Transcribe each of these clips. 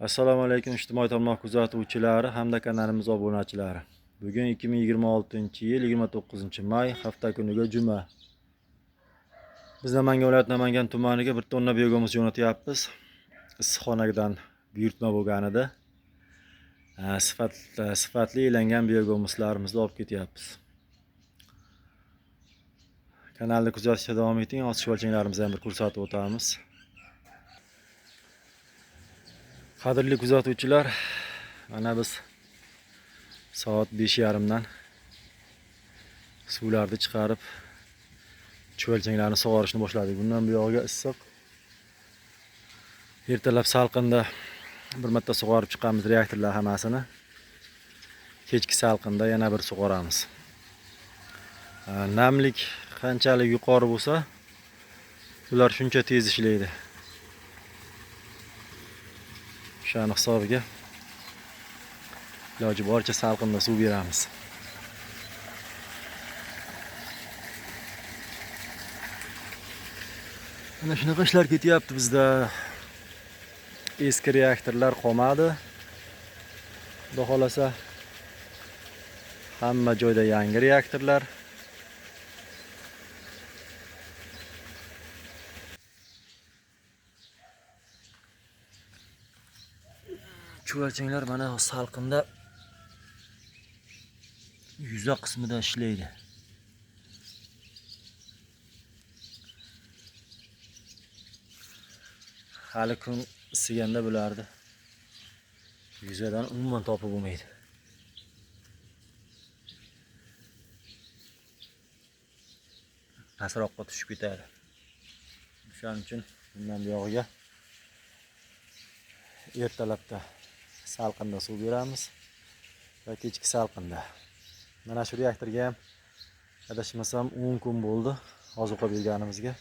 Assalomu alaykum ijtimoiy tarmoq kuzatuvchilari hamda kanalimiz obunachilari. Bugun 2026-yil 29-may hafta kuniga juma. Biz Namangan viloyati Namangan tumaniga 1 tonna biogomus jo'natyapmiz. Issiqxonadan buyurtma bo'lganida sifatli ilangan biogomuslarimizni olib ketyapmiz. Kanalni kuzatishda davom eting. Osish o'lchamlarimizni ham bir ko'rsatib o'tamiz. Qadrli kuzatuvchilar, mana biz soat 5:30 dan suvlarni chiqarib, cho'lchanglarni sug'orishni boshladik. Bundan buyog'iga issiq. Ertalab salqinda bir marta sug'orib chiqamiz reaktorlar hammasini. Kechki salqinda yana bir sug'oramiz. Namlik qanchalik yuqori bo'lsa, ular shuncha tez ishlaydi. O'shani hisobiga iloji boricha salqinda suv beramiz. Mana shunaqa ishlar ketyapti bizda. Eski reaktorlar qolmadi. Xudo xolasa hamma joyda yangi reaktorlar. Cho'lchanglar mana salqinda yuza qismida ishlaydi. Hali kun isiganda bulardi. Yuzadan umuman topib bo'lmaydi. Pastroqqa tushib ketadi. Shuning uchun bundan buyog'iga ertalabda salqinda suv beramiz va kechki salqinda. Mana shu reaktorga ham adashmasam 10 kun bo'ldi ozuqa berganimizga.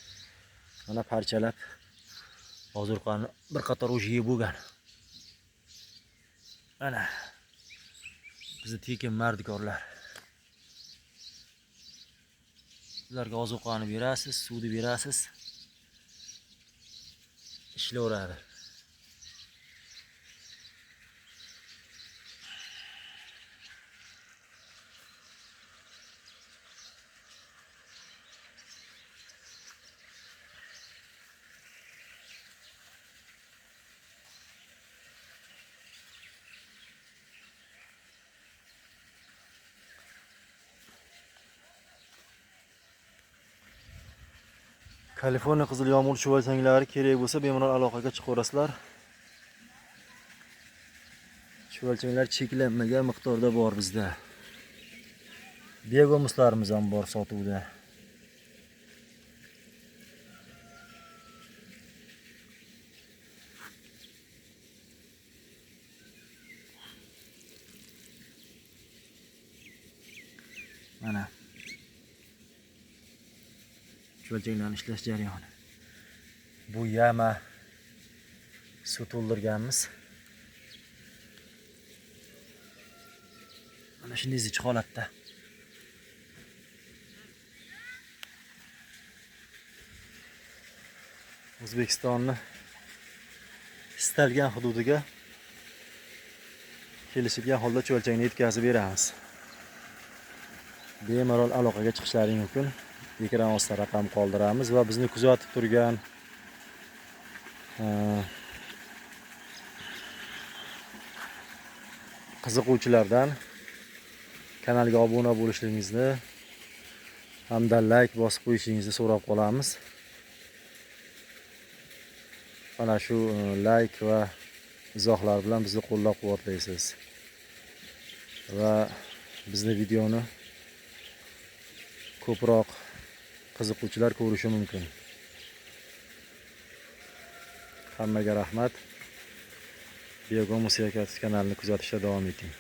Mana parchalab ozuqani bir qator o'sha yeb bo'lgan. Mana bizni tekin mardikorlar. Ularga ozuqani berasiz, suvni berasiz. Ishlayveradi. Kaliforniya qizil yomg'ir cho'lchanglari kerak bo'lsa, bemalol aloqaga chiqaverasizlar. Cho'lchanglar cheklanmagan miqdorda bor bizda. Biogomuslarimiz ham bor sotuvda. Mana cho'lchanglarni ishlash jarayoni. Bu yama suv to'ldirganmiz. Mana shunday zich holatda. O'zbekistonni istalgan hududiga kelishilgan holda cho'lchangni yetkazib beramiz. Bemalol aloqaga chiqishlaring mumkin. Ekran ostida raqam qoldiramiz va bizni kuzatib turgan qiziquvchilardan kanalga obuna bo'lishingizni hamda like bosib qo'yishingizni so'rab qolamiz. Mana shu like va izohlar bilan bizni qo'llab-quvvatlaysiz va bizni videoni ko'proq qiziquvchilar ko'rishi mumkin. Hammaga rahmat. Biogomus kanalini kuzatishda davom eting.